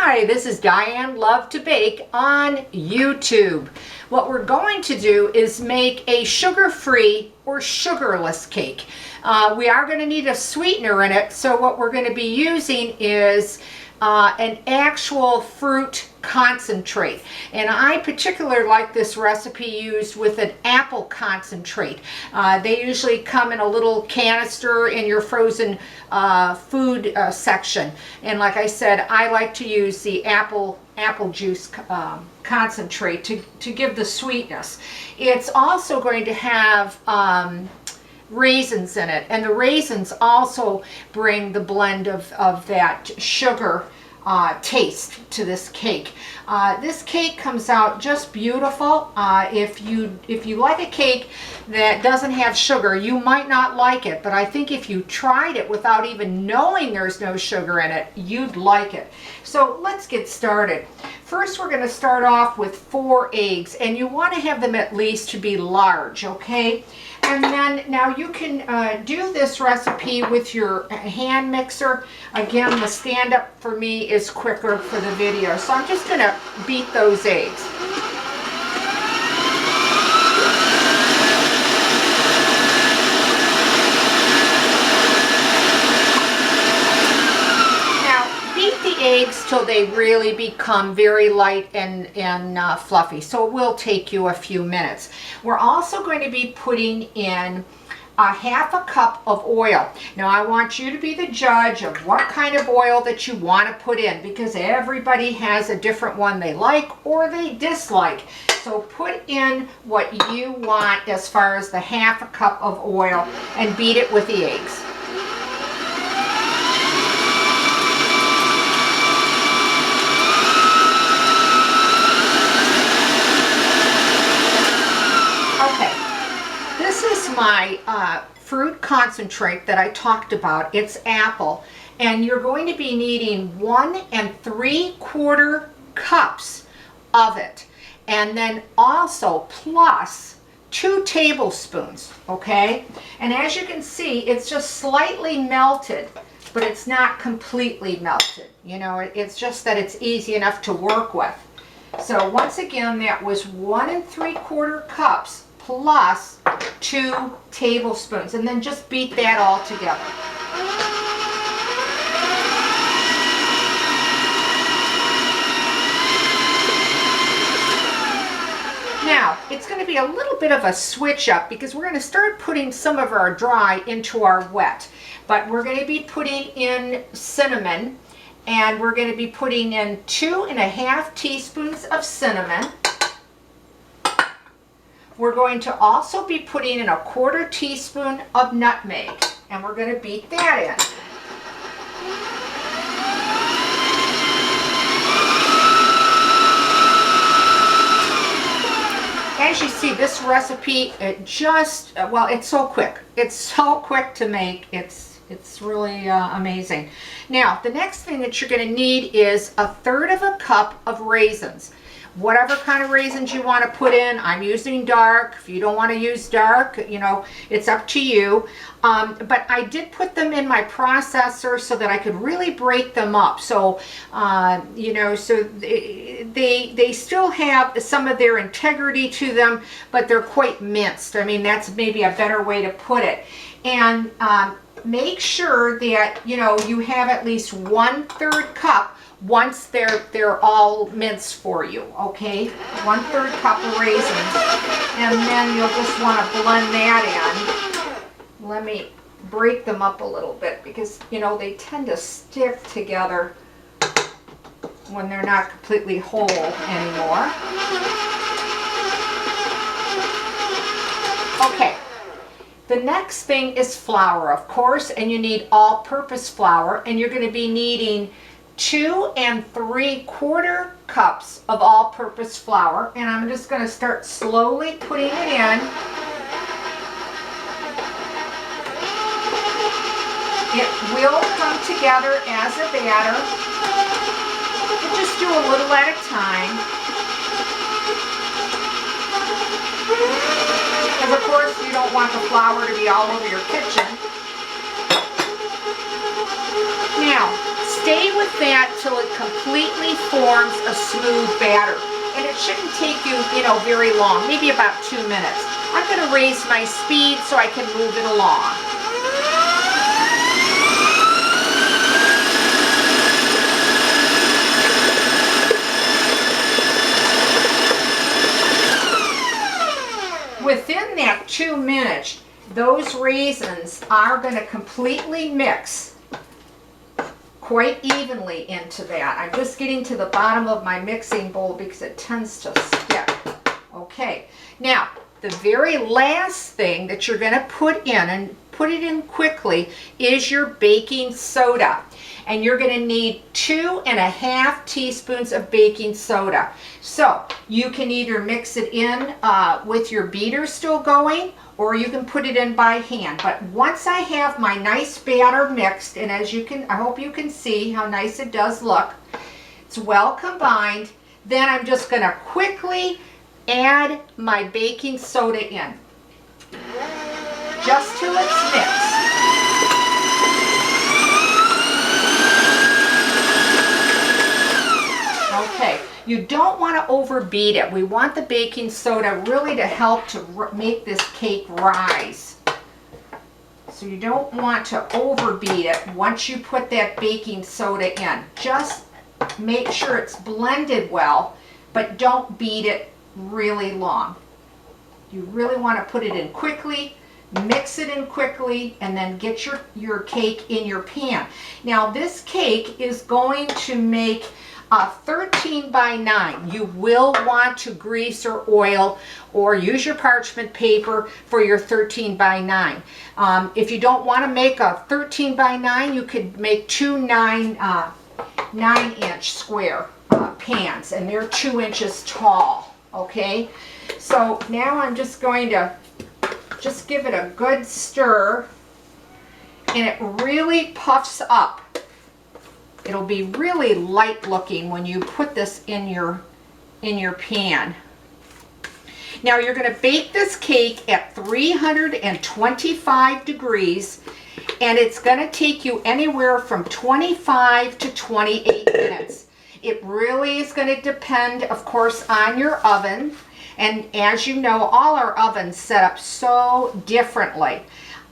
Hi, this is Diane Lovetobake on YouTube. What we're going to do is make a sugar-free or sugarless cake. We are going to need a sweetener in it, so what we're going to be using is an actual fruit concentrate. And I particularly like this recipe used with an apple concentrate. They usually come in a little canister in your frozen food section. And like I said, I like to use the apple juice concentrate to give the sweetness. It's also going to have raisins in it, and the raisins also bring the blend of that sugar taste to this cake. This cake comes out just beautiful. If you like a cake that doesn't have sugar, you might not like it, but I think if you tried it without even knowing there's no sugar in it, you'd like it. So let's get started. First, we're going to start off with 4 eggs, and you want to have them at least to be large, okay? And then now you can do this recipe with your hand mixer. Again, the stand-up for me is quicker for the video. So I'm just going to beat those eggs. Eggs till they really become very light and fluffy, so it will take you a few minutes. We're also going to be putting in a half a cup of oil. Now I want you to be the judge of what kind of oil that you want to put in, because everybody has a different one they like or they dislike. So put in what you want as far as the half a cup of oil and beat it with the eggs. My fruit concentrate that I talked about. It's apple, and you're going to be needing 1 3/4 cups of it, and then also plus 2 tablespoons, okay? And as you can see, it's just slightly melted, but it's not completely melted. You know, it's just that it's easy enough to work with. So once again, that was 1 3/4 cups plus 2 tablespoons, and then just beat that all together. Now, it's going to be a little bit of a switch up because we're going to start putting some of our dry into our wet, but we're going to be putting in cinnamon, and we're going to be putting in 2½ teaspoons of cinnamon. We're going to also be putting in a 1/4 teaspoon of nutmeg, and we're going to beat that in. As you see, this recipe, it's so quick. It's so quick to make. It's really amazing. Now, the next thing that you're going to need is 1/3 cup of raisins. Whatever kind of raisins you want to put in. I'm using dark. If you don't want to use dark, you know, it's up to you. But I did put them in my processor so that I could really break them up. So, you know, so they still have some of their integrity to them, but they're quite minced. I mean, that's maybe a better way to put it. And make sure that, you know, you have at least 1/3 cup once they're all minced for you, okay? 1/3 cup of raisins, and then you'll just want to blend that in. Let me break them up a little bit because, you know, they tend to stick together when they're not completely whole anymore. Okay. The next thing is flour, of course, and you need all-purpose flour, and you're going to be needing 2 3/4 cups of all-purpose flour, and I'm just going to start slowly putting it in. It will come together as a batter. You just do a little at a time. Because of course you don't want the flour to be all over your kitchen. Now, stay with that till it completely forms a smooth batter. And it shouldn't take you, very long, maybe about 2 minutes. I'm going to raise my speed so I can move it along. Within that 2 minutes, those raisins are going to completely mix quite evenly into that. I'm just getting to the bottom of my mixing bowl because it tends to stick. Okay, now the very last thing that you're going to put in, and put it in quickly, is your baking soda. And you're going to need 2½ teaspoons of baking soda. So you can either mix it in with your beater still going, or you can put it in by hand. But once I have my nice batter mixed, and as you can, I hope you can see how nice it does look, it's well combined, then I'm just going to quickly add my baking soda in, just till it's mixed. Okay, you don't want to overbeat it. We want the baking soda really to help to make this cake rise. So you don't want to overbeat it once you put that baking soda in. Just make sure it's blended well, but don't beat it really long. You really want to put it in quickly, mix it in quickly, and then get your cake in your pan. Now this cake is going to make 13 by 9. You will want to grease or oil or use your parchment paper for your 13 by 9. If you don't want to make a 13 by 9, you could make two 9-inch square pans, and they're 2 inches tall. Okay, so now I'm just going to just give it a good stir, and it really puffs up. It'll be really light looking when you put this in your pan. Now you're going to bake this cake at 325 degrees, and it's going to take you anywhere from 25 to 28 minutes. It really is going to depend, of course, on your oven. And as you know, all our ovens set up so differently.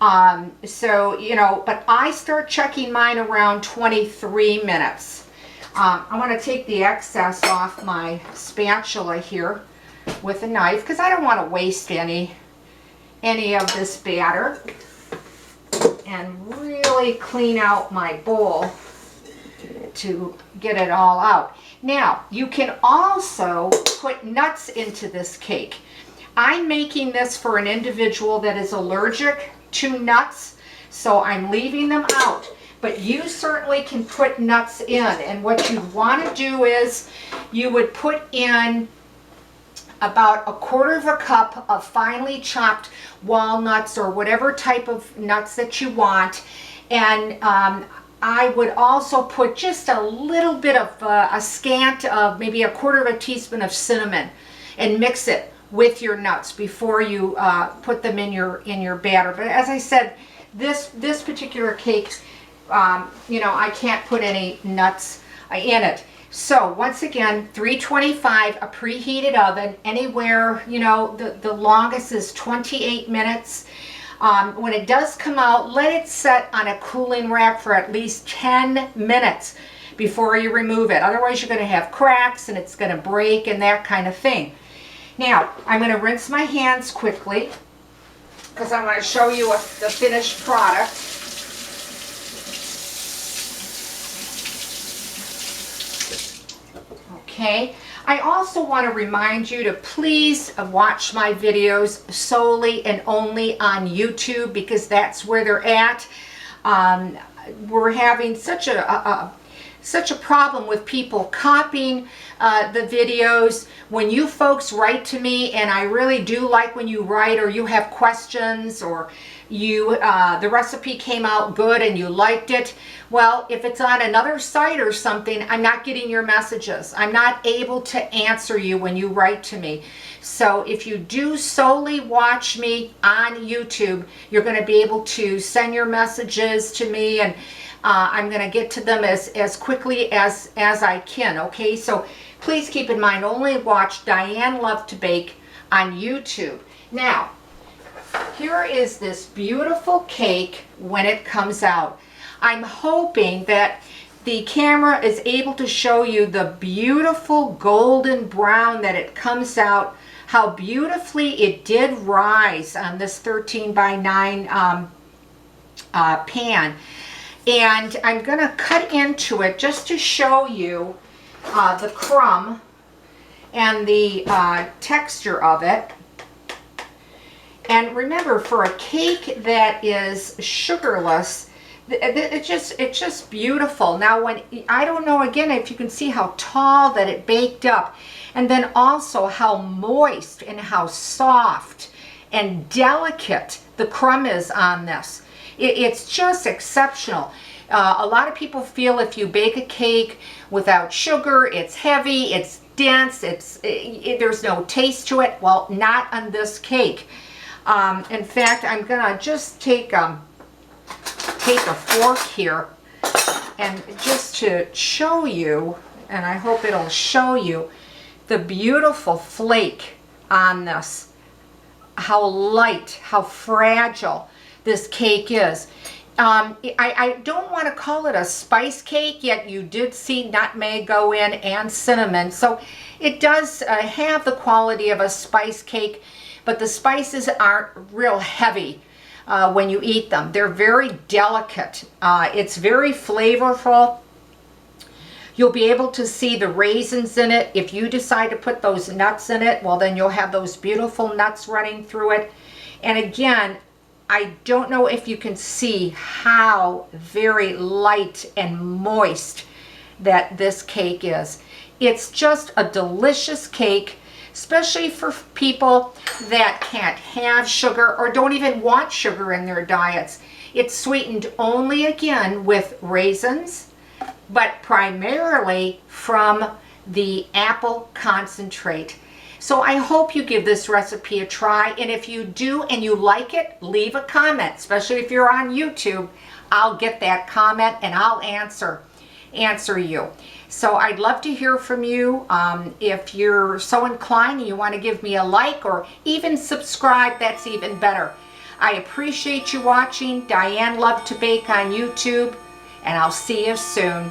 But I start checking mine around 23 minutes. I want to take the excess off my spatula here with a knife because I don't want to waste any of this batter, and really clean out my bowl to get it all out. Now, you can also put nuts into this cake. I'm making this for an individual that is allergic to nuts, so I'm leaving them out. But you certainly can put nuts in, and what you want to do is you would put in about 1/4 cup of finely chopped walnuts or whatever type of nuts that you want, and I would also put just a little bit of a scant of maybe 1/4 teaspoon of cinnamon, and mix it with your nuts before you put them in your batter. But as I said, this particular cake, I can't put any nuts in it. So once again, 325, a preheated oven, anywhere, the longest is 28 minutes. When it does come out, let it set on a cooling rack for at least 10 minutes before you remove it. Otherwise, you're going to have cracks and it's going to break and that kind of thing. Now, I'm going to rinse my hands quickly because I want to show you the finished product. Okay. I also want to remind you to please watch my videos solely and only on YouTube, because that's where they're at. We're having such a problem with people copying the videos. When you folks write to me, and I really do like when you write, or you have questions, or the recipe came out good and you liked it. Well, if it's on another site or something, I'm not getting your messages. I'm not able to answer you when you write to me. So if you do solely watch me on YouTube, you're going to be able to send your messages to me, and I'm going to get to them as quickly as I can, okay? So please keep in mind, only watch Diane Lovetobake on YouTube. Now, here is this beautiful cake when it comes out. I'm hoping that the camera is able to show you the beautiful golden brown that it comes out, how beautifully it did rise on this 13 by 9 pan. And I'm going to cut into it just to show you the crumb and the texture of it. And remember, for a cake that is sugarless, it's just beautiful. Now, when I don't know again if you can see how tall that it baked up, and then also how moist and how soft and delicate the crumb is on this. It's just exceptional. A lot of people feel if you bake a cake without sugar, it's heavy, it's dense, there's no taste to it. Well, not on this cake. In fact, I'm gonna just take a fork here and just to show you, and I hope it'll show you the beautiful flake on this, how light, how fragile this cake is. I don't want to call it a spice cake, yet you did see nutmeg go in and cinnamon, so it does have the quality of a spice cake, but the spices aren't real heavy when you eat them. They're very delicate. It's very flavorful. You'll be able to see the raisins in it. If you decide to put those nuts in it, well, then you'll have those beautiful nuts running through it. And again, I don't know if you can see how very light and moist that this cake is. It's just a delicious cake, especially for people that can't have sugar or don't even want sugar in their diets. It's sweetened only, again, with raisins, but primarily from the apple concentrate. So I hope you give this recipe a try, and if you do and you like it, leave a comment, especially if you're on YouTube. I'll get that comment and I'll answer you. So I'd love to hear from you. If you're so inclined and you want to give me a like or even subscribe, that's even better. I appreciate you watching Diane Lovetobake on YouTube, and I'll see you soon.